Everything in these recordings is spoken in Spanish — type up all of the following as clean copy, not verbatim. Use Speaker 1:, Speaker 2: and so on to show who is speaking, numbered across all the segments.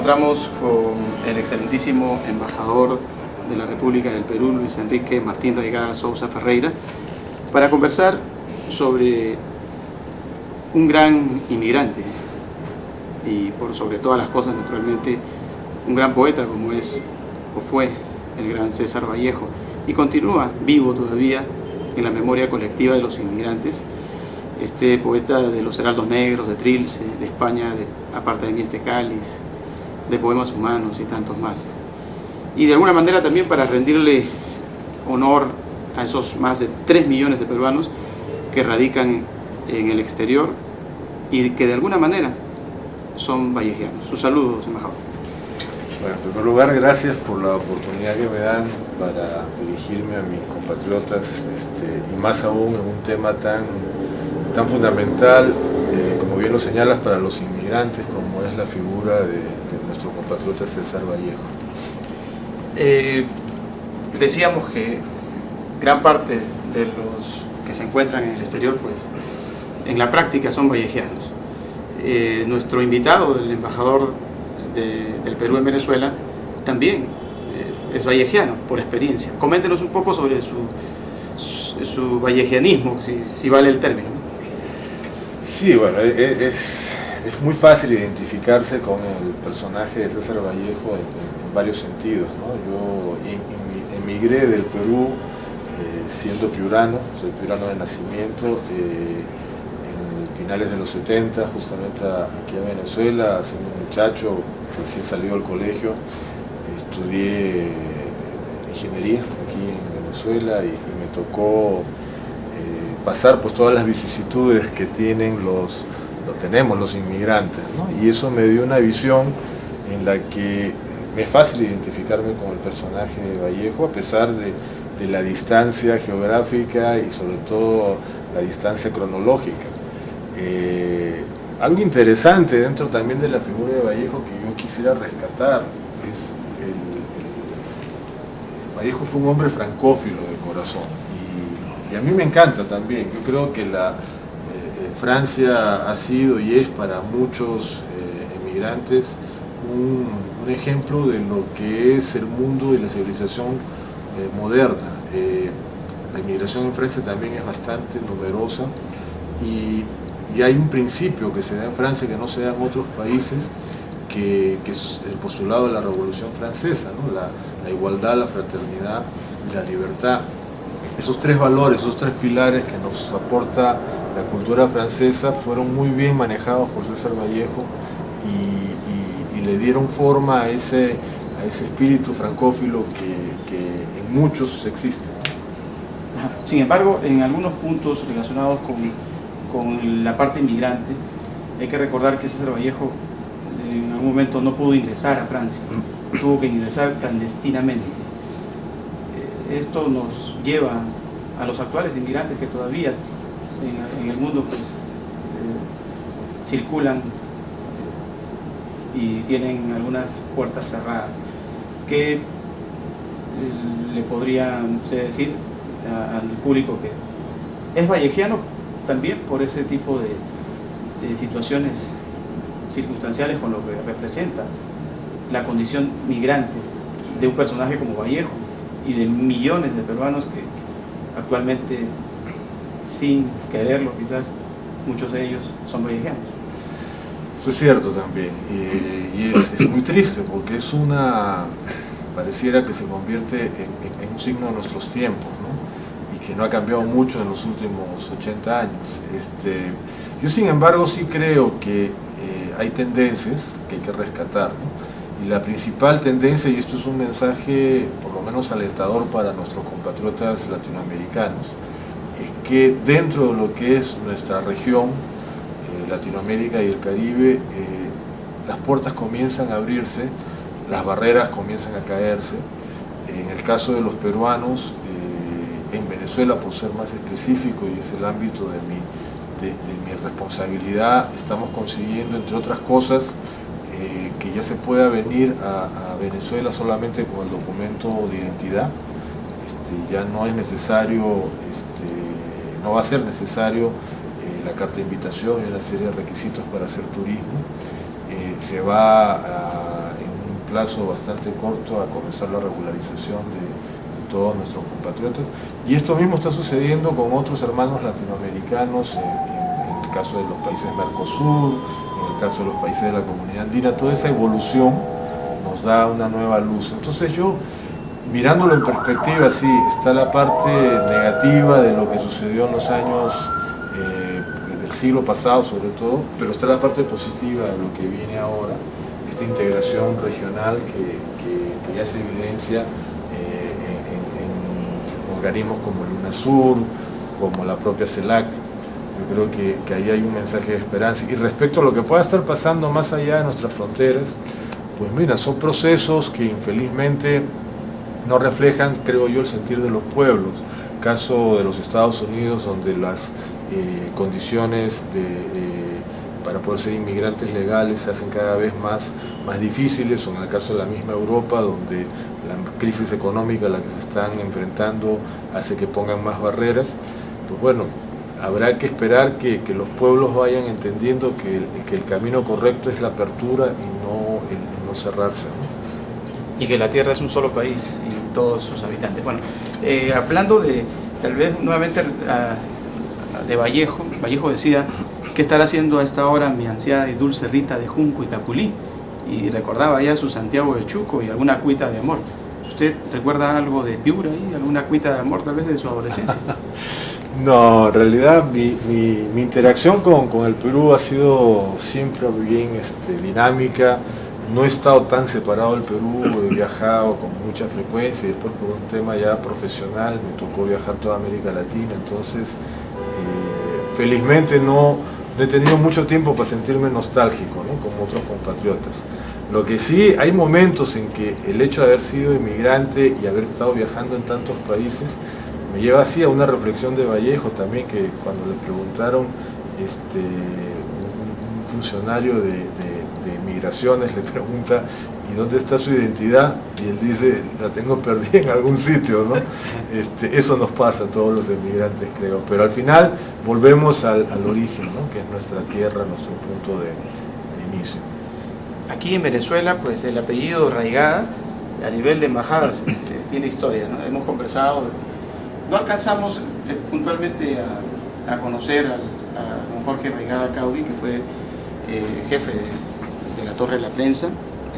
Speaker 1: encontramos con el excelentísimo embajador de la República del Perú, Luis Enrique Martín Raigada Sousa Ferreira, para conversar sobre un gran inmigrante y por sobre todas las cosas, naturalmente, un gran poeta como es o fue el gran César Vallejo, y continúa vivo todavía en la memoria colectiva de los inmigrantes. Este poeta de los Heraldos Negros, de Trilce, de España, aparte de mí este cáliz, de Poemas Humanos y tantos más. Y de alguna manera también para rendirle honor a esos más de 3 millones de peruanos que radican en el exterior y que de alguna manera son vallejianos. Sus saludos, embajador.
Speaker 2: Bueno, en primer lugar, gracias por la oportunidad que me dan para dirigirme a mis compatriotas, y más aún en un tema tan fundamental, como bien lo señalas, para los inmigrantes, como es la figura de nuestro compatriota César Vallejo.
Speaker 1: Decíamos que gran parte de los que se encuentran en el exterior, pues en la práctica son vallejianos. Nuestro invitado, el embajador del Perú en Venezuela, también es vallejiano por experiencia. Coméntenos un poco sobre su vallejianismo, si vale el término.
Speaker 2: Sí, bueno, es muy fácil identificarse con el personaje de César Vallejo en varios sentidos, ¿no? Yo emigré del Perú siendo piurano, soy piurano de nacimiento, en finales de los 70, justamente aquí a Venezuela, siendo un muchacho recién salido del colegio. Estudié ingeniería aquí en Venezuela y me tocó pasar pues todas las vicisitudes que tenemos los inmigrantes, ¿no? Y eso me dio una visión en la que me es fácil identificarme con el personaje de Vallejo, a pesar de la distancia geográfica y sobre todo la distancia cronológica. Algo interesante dentro también de la figura de Vallejo que yo quisiera rescatar es Vallejo fue un hombre francófilo de corazón y a mí me encanta también. Yo creo que Francia ha sido y es para muchos emigrantes un ejemplo de lo que es el mundo y la civilización moderna. La inmigración en Francia también es bastante numerosa y hay un principio que se da en Francia que no se da en otros países, que es el postulado de la Revolución Francesa, ¿no? La igualdad, la fraternidad y la libertad. Esos tres valores, esos tres pilares que nos aporta la cultura francesa fueron muy bien manejados por César Vallejo y le dieron forma a ese espíritu francófilo que en muchos existe.
Speaker 1: Sin embargo, en algunos puntos relacionados con la parte inmigrante, hay que recordar que César Vallejo en algún momento no pudo ingresar a Francia, tuvo que ingresar clandestinamente. Esto nos lleva a los actuales inmigrantes que todavía en el mundo pues, circulan y tienen algunas puertas cerradas. ¿Qué le podría usted decir al público que es vallejiano también por ese tipo de situaciones circunstanciales con lo que representa la condición migrante de un personaje como Vallejo y de millones de peruanos que actualmente, sin quererlo quizás, muchos de ellos son vallejianos?
Speaker 2: Eso es cierto también, y es muy triste porque pareciera que se convierte en un signo de nuestros tiempos, ¿no? Y que no ha cambiado mucho en los últimos 80 años. Yo sin embargo sí creo que hay tendencias que hay que rescatar, ¿no? Y la principal tendencia, y esto es un mensaje por lo menos alentador para nuestros compatriotas latinoamericanos, es que dentro de lo que es nuestra región, Latinoamérica y el Caribe, las puertas comienzan a abrirse, las barreras comienzan a caerse. En el caso de los peruanos, en Venezuela, por ser más específico, y es el ámbito de mi responsabilidad, estamos consiguiendo, entre otras cosas, que ya se pueda venir a Venezuela solamente con el documento de identidad. Ya no es necesario, no va a ser necesario la carta de invitación y una serie de requisitos para hacer turismo. Se va a plazo bastante corto a comenzar la regularización de todos nuestros compatriotas. Y esto mismo está sucediendo con otros hermanos latinoamericanos, en el caso de los países Mercosur, en el caso de los países de la Comunidad Andina. Toda esa evolución nos da una nueva luz. Entonces yo, mirándolo en perspectiva, sí, está la parte negativa de lo que sucedió en los años del siglo pasado sobre todo, pero está la parte positiva de lo que viene ahora, esta integración regional que ya se evidencia en organismos como el UNASUR, como la propia CELAC. Yo creo que ahí hay un mensaje de esperanza. Y respecto a lo que pueda estar pasando más allá de nuestras fronteras, pues mira, son procesos que infelizmente no reflejan, creo yo, el sentir de los pueblos. Caso de los Estados Unidos, donde las condiciones para poder ser inmigrantes legales se hacen cada vez más difíciles, o en el caso de la misma Europa, donde la crisis económica a la que se están enfrentando hace que pongan más barreras. Pues bueno, habrá que esperar que los pueblos vayan entendiendo que el camino correcto es la apertura y no el no cerrarse, ¿no?
Speaker 1: Y que la tierra es un solo país y todos sus habitantes. Bueno, hablando de, tal vez nuevamente de Vallejo decía, ¿qué estará haciendo a esta hora mi ansiada y dulce Rita de Junco y Capulí? Y recordaba ya su Santiago de Chuco y alguna cuita de amor. ¿Usted recuerda algo de Piura ahí? ¿Alguna cuita de amor tal vez de su adolescencia?
Speaker 2: No, en realidad mi interacción con el Perú ha sido siempre bien dinámica. No he estado tan separado del Perú, he viajado con mucha frecuencia y después por un tema ya profesional me tocó viajar toda América Latina, entonces felizmente no he tenido mucho tiempo para sentirme nostálgico, ¿no? Como otros compatriotas. Lo que sí, hay momentos en que el hecho de haber sido inmigrante y haber estado viajando en tantos países me lleva así a una reflexión de Vallejo también, que cuando le preguntaron un funcionario de migraciones le pregunta ¿y dónde está su identidad? Y él dice, la tengo perdida en algún sitio, ¿no? Eso nos pasa a todos los emigrantes, creo, pero al final volvemos al origen, ¿no? Que es nuestra tierra, nuestro punto de inicio.
Speaker 1: Aquí en Venezuela, pues el apellido Raigada, a nivel de embajadas, tiene historia, ¿no? Hemos conversado, no alcanzamos puntualmente a conocer a don Jorge Raigada Caubi, que fue jefe de la Torre de la Prensa,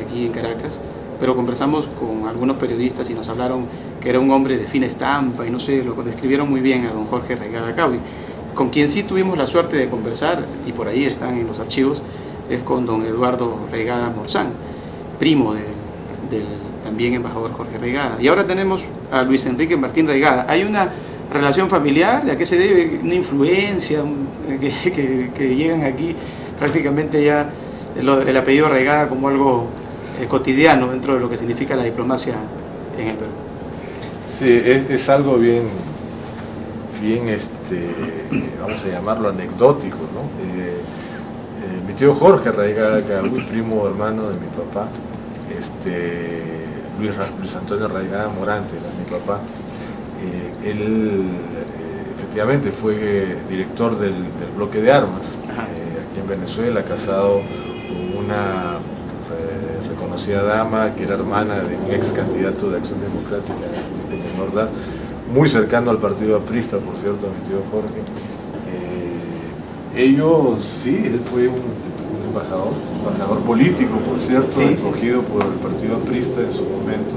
Speaker 1: aquí en Caracas, pero conversamos con algunos periodistas y nos hablaron que era un hombre de fina estampa y no sé, lo describieron muy bien a don Jorge Raigada Caubi. Con quien sí tuvimos la suerte de conversar, y por ahí están en los archivos, es con don Eduardo Raigada Morzán, primo del también embajador Jorge Raigada. Y ahora tenemos a Luis Enrique Martín Raigada. ¿Hay una relación familiar? ¿A qué se debe? ¿Una influencia que llegan aquí prácticamente ya el apellido Raigada como algo cotidiano dentro de lo que significa la diplomacia en el Perú?
Speaker 2: Sí, es algo bien vamos a llamarlo anecdótico, ¿no? Mi tío Jorge Raigada Caubi, primo hermano de mi papá, Luis Antonio Raigada Morante era mi papá. Él efectivamente fue director del bloque de armas aquí en Venezuela, casado con una reconocida dama que era hermana de un ex candidato de Acción Democrática, Peña Ordaz, muy cercano al partido aprista, por cierto, a mi tío Jorge. Ellos, sí, él fue un embajador político, por cierto, sí, escogido por el partido aprista en su momento.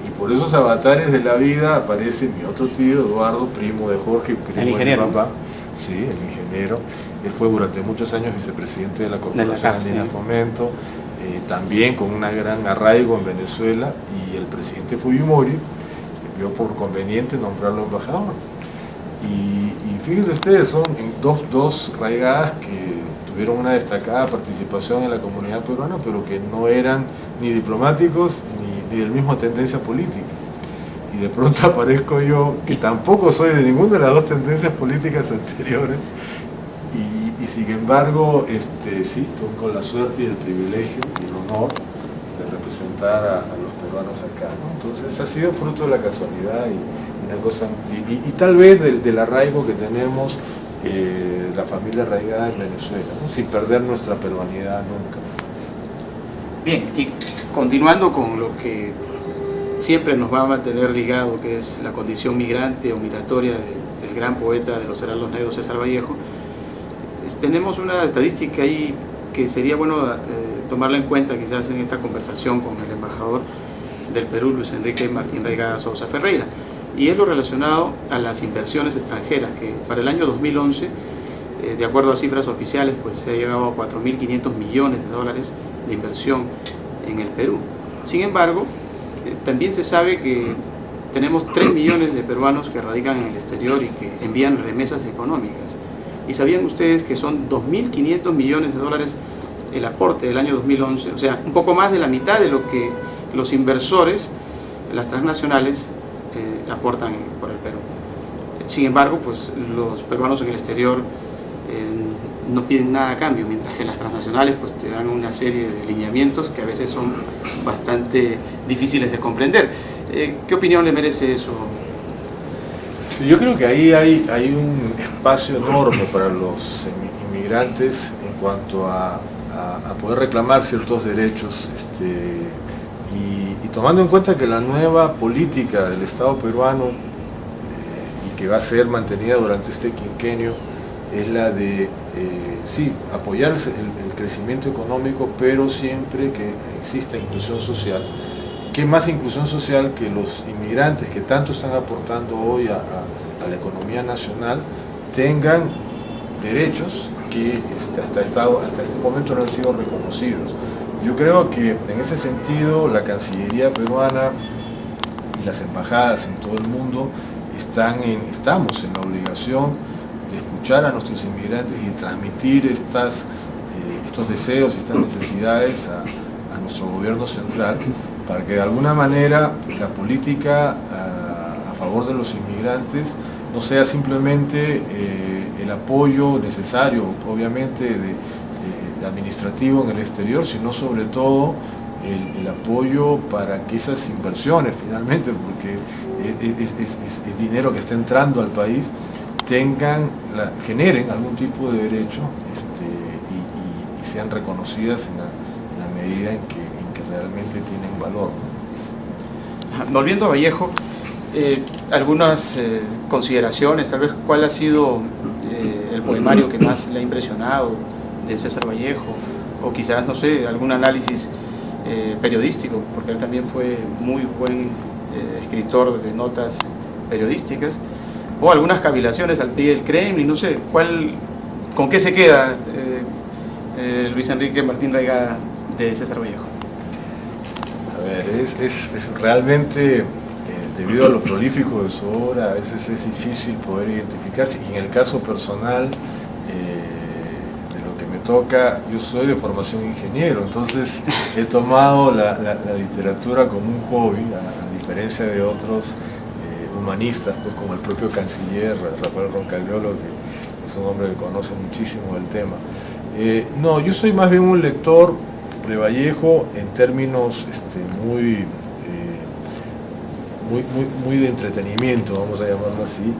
Speaker 2: Y por esos avatares de la vida aparece mi otro tío, Eduardo, primo de Jorge, primo de mi papá. Sí, el ingeniero. Él fue durante muchos años vicepresidente de la Corporación Andina de Fomento, también con un gran arraigo en Venezuela, y el presidente Fujimori vio por conveniente nombrarlo embajador. Y fíjense ustedes, son dos Raigadas que tuvieron una destacada participación en la comunidad peruana, pero que no eran ni diplomáticos ni del mismo tendencia política. Y de pronto aparezco yo, que tampoco soy de ninguna de las dos tendencias políticas anteriores, y sin embargo, sí, tengo la suerte y el privilegio y el honor de representar a los peruanos acá, ¿no? Entonces ha sido fruto de la casualidad y tal vez del arraigo que tenemos la familia arraigada en Venezuela, ¿no? Sin perder nuestra peruanidad nunca.
Speaker 1: Bien, y continuando con lo que siempre nos va a mantener ligado, que es la condición migrante o migratoria del gran poeta de los heraldos negros, César Vallejo, tenemos una estadística ahí que sería bueno tomarla en cuenta quizás en esta conversación con el embajador del Perú, Luis Enrique Martín Reigada Sousa Ferreira, y es lo relacionado a las inversiones extranjeras, que para el año 2011, de acuerdo a cifras oficiales, pues se ha llegado a 4.500 millones de dólares de inversión en el Perú. Sin embargo, también se sabe que tenemos 3 millones de peruanos que radican en el exterior y que envían remesas económicas. ¿Y sabían ustedes que son 2.500 millones de dólares el aporte del año 2011? O sea, un poco más de la mitad de lo que los inversores, las transnacionales, aportan por el Perú. Sin embargo, pues los peruanos en el exterior no piden nada a cambio, mientras que las transnacionales pues te dan una serie de lineamientos que a veces son bastante difíciles de comprender. ¿Qué opinión le merece eso?
Speaker 2: Sí, yo creo que ahí hay un espacio enorme para los inmigrantes en cuanto a poder reclamar ciertos derechos, y tomando en cuenta que la nueva política del Estado peruano, y que va a ser mantenida durante este quinquenio, es la de sí, apoyar el crecimiento económico, pero siempre que exista inclusión social. ¿Qué más inclusión social que los inmigrantes que tanto están aportando hoy a la economía nacional tengan derechos que hasta este momento no han sido reconocidos? Yo creo que en ese sentido la Cancillería peruana y las embajadas en todo el mundo estamos en la obligación de escuchar a nuestros inmigrantes y transmitir estos deseos y estas necesidades a nuestro gobierno central, para que de alguna manera la política a favor de los inmigrantes no sea simplemente el apoyo necesario, obviamente, de administrativo en el exterior, sino sobre todo el apoyo para que esas inversiones finalmente, porque es dinero que está entrando al país, generen algún tipo de derecho y sean reconocidas en la medida en que realmente tienen valor, ¿no?
Speaker 1: Volviendo a Vallejo, algunas consideraciones, tal vez cuál ha sido el poemario que más le ha impresionado de César Vallejo, o quizás, no sé, algún análisis periodístico, porque él también fue muy buen escritor de notas periodísticas, o algunas cavilaciones al pie del Kremlin, no sé, ¿con qué se queda Luis Enrique Martín Reigada de César Vallejo?
Speaker 2: A ver, es realmente, debido a lo prolífico de su obra, a veces es difícil poder identificarse, y en el caso personal, de lo que me toca, yo soy de formación ingeniero, entonces he tomado la literatura como un hobby, a diferencia de otros humanistas, pues, como el propio canciller Rafael Roncaliolo, que es un hombre que conoce muchísimo del tema. No, yo soy más bien un lector de Vallejo en términos muy de entretenimiento, vamos a llamarlo así,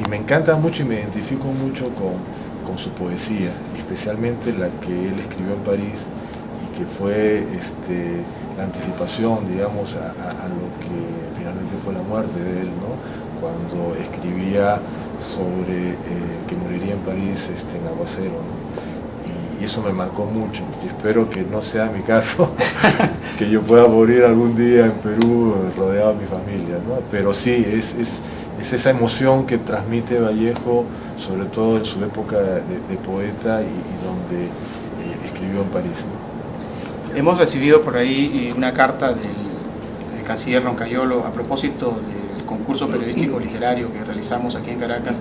Speaker 2: y me encanta mucho y me identifico mucho con su poesía, especialmente la que él escribió en París, y que fue la anticipación, digamos, a lo que finalmente fue la muerte de él, ¿no? Cuando escribía sobre que moriría en París en aguacero, ¿no? Y eso me marcó mucho, y espero que no sea mi caso, que yo pueda morir algún día en Perú rodeado de mi familia, ¿no? Pero sí, es esa emoción que transmite Vallejo, sobre todo en su época de poeta y donde escribió en París, ¿no?
Speaker 1: Hemos recibido por ahí una carta del canciller Roncaliolo a propósito del concurso periodístico literario que realizamos aquí en Caracas,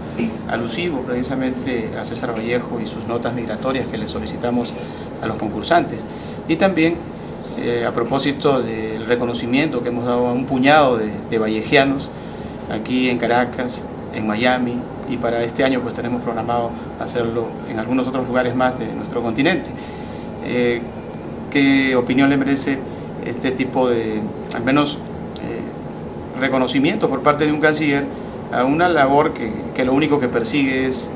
Speaker 1: alusivo precisamente a César Vallejo y sus notas migratorias que le solicitamos a los concursantes, y también a propósito del reconocimiento que hemos dado a un puñado de vallejianos aquí en Caracas, en Miami, y para este año pues tenemos programado hacerlo en algunos otros lugares más de nuestro continente. ¿Qué opinión le merece este tipo de, al menos, reconocimiento por parte de un canciller a una labor que lo único que persigue es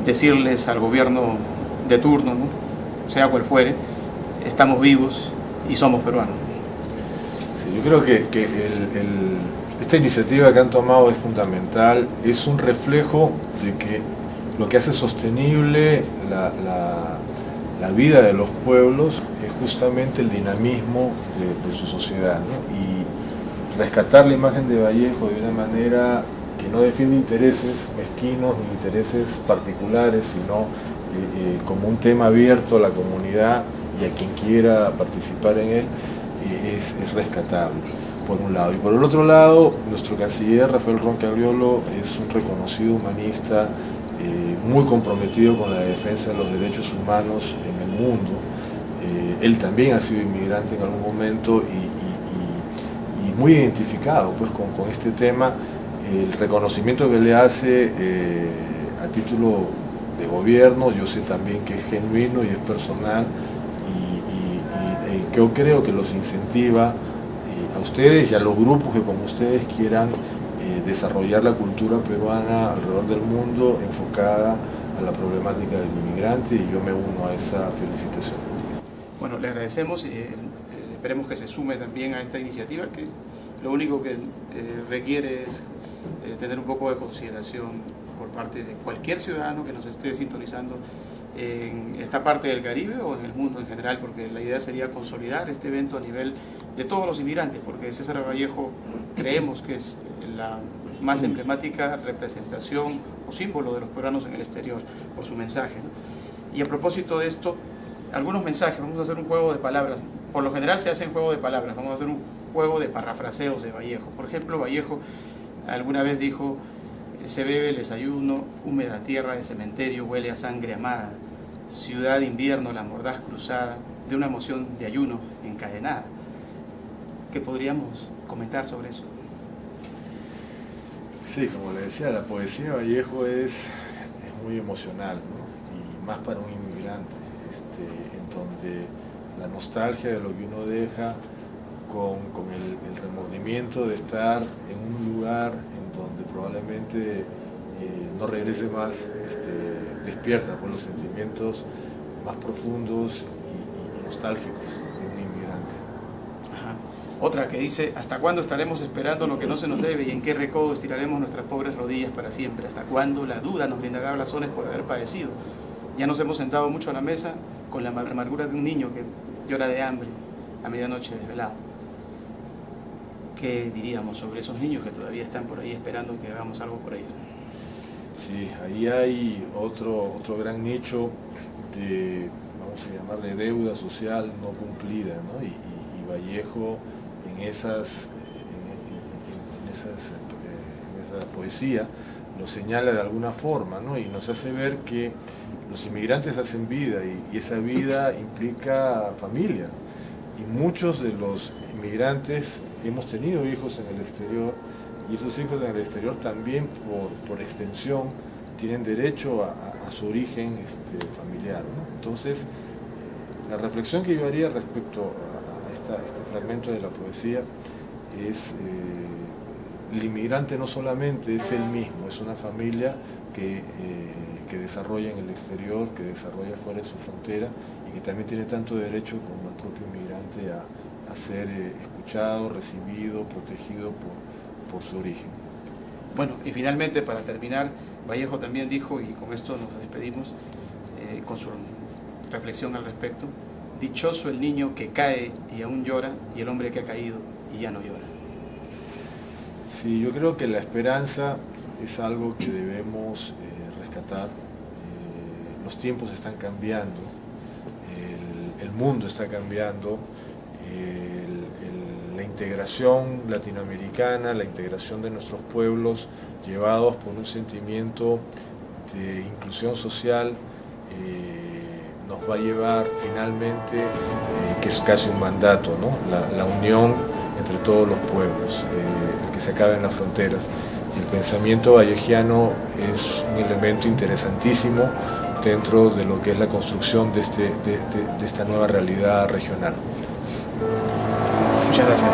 Speaker 1: decirles al gobierno de turno, ¿no?, sea cual fuere, estamos vivos, y somos peruanos.
Speaker 2: Sí, yo creo que esta iniciativa que han tomado es fundamental, es un reflejo de que lo que hace sostenible la vida de los pueblos es justamente el dinamismo de su sociedad, ¿no? Y rescatar la imagen de Vallejo de una manera que no defiende intereses mezquinos ni intereses particulares, sino como un tema abierto a la comunidad y a quien quiera participar en él, es rescatable, por un lado. Y por el otro lado, nuestro canciller Rafael Roncagliolo es un reconocido humanista, muy comprometido con la defensa de los derechos humanos en el mundo. Él también ha sido inmigrante en algún momento y muy identificado pues, con este tema. El reconocimiento que le hace a título de gobierno, yo sé también que es genuino y es personal, y yo creo que los incentiva a ustedes y a los grupos que como ustedes quieran desarrollar la cultura peruana alrededor del mundo enfocada a la problemática del inmigrante, y yo me uno a esa felicitación.
Speaker 1: Bueno, le agradecemos y esperemos que se sume también a esta iniciativa, que lo único que requiere es tener un poco de consideración por parte de cualquier ciudadano que nos esté sintonizando en esta parte del Caribe o en el mundo en general, porque la idea sería consolidar este evento a nivel de todos los inmigrantes, porque César Vallejo creemos que es la más emblemática representación o símbolo de los peruanos en el exterior por su mensaje, ¿no? Y a propósito de esto, algunos mensajes, vamos a hacer un juego de palabras. Por lo general se hace un juego de palabras, vamos a hacer un juego de parafraseos de Vallejo. Por ejemplo, Vallejo alguna vez dijo: se bebe el desayuno, húmeda tierra de cementerio huele a sangre amada, ciudad de invierno, la mordaz cruzada de una emoción de ayuno encadenada. ¿Qué podríamos comentar sobre eso?
Speaker 2: Sí, como le decía, la poesía de Vallejo es muy emocional, ¿no? Y más para un inmigrante, en donde la nostalgia de lo que uno deja con el remordimiento de estar en un lugar en donde probablemente no regrese más, despierta por los sentimientos más profundos y nostálgicos de un inmigrante.
Speaker 1: Ajá. Otra que dice: ¿hasta cuándo estaremos esperando lo que no se nos debe y en qué recodo estiraremos nuestras pobres rodillas para siempre? ¿Hasta cuándo la duda nos brindará blasones por haber padecido? Ya nos hemos sentado mucho a la mesa con la amargura de un niño que llora de hambre a medianoche desvelado. ¿Qué diríamos sobre esos niños que todavía están por ahí esperando que hagamos algo por ellos?
Speaker 2: Sí, ahí hay otro gran nicho de, vamos a llamarle, deuda social no cumplida, ¿no? Y Vallejo en esa poesía lo señala de alguna forma, ¿no? Y nos hace ver que los inmigrantes hacen vida y esa vida implica familia. Y muchos de los inmigrantes hemos tenido hijos en el exterior, y esos hijos en el exterior también por extensión tienen derecho a su origen familiar, ¿no? Entonces, la reflexión que yo haría respecto a este fragmento de la poesía es el inmigrante no solamente es él mismo, es una familia que desarrolla en el exterior, que desarrolla fuera de su frontera, y que también tiene tanto derecho como el propio inmigrante a ser escuchado, recibido, protegido por su origen.
Speaker 1: Bueno, y finalmente, para terminar, Vallejo también dijo, y con esto nos despedimos, con su reflexión al respecto: dichoso el niño que cae y aún llora, y el hombre que ha caído y ya no llora.
Speaker 2: Sí, yo creo que la esperanza es algo que debemos rescatar. Los tiempos están cambiando, el mundo está cambiando, la integración latinoamericana, la integración de nuestros pueblos, llevados por un sentimiento de inclusión social, nos va a llevar finalmente, que es casi un mandato, ¿no? La unión entre todos los pueblos, el que se acaben las fronteras. Y el pensamiento vallejiano es un elemento interesantísimo dentro de lo que es la construcción de esta nueva realidad regional.
Speaker 1: Muchas gracias.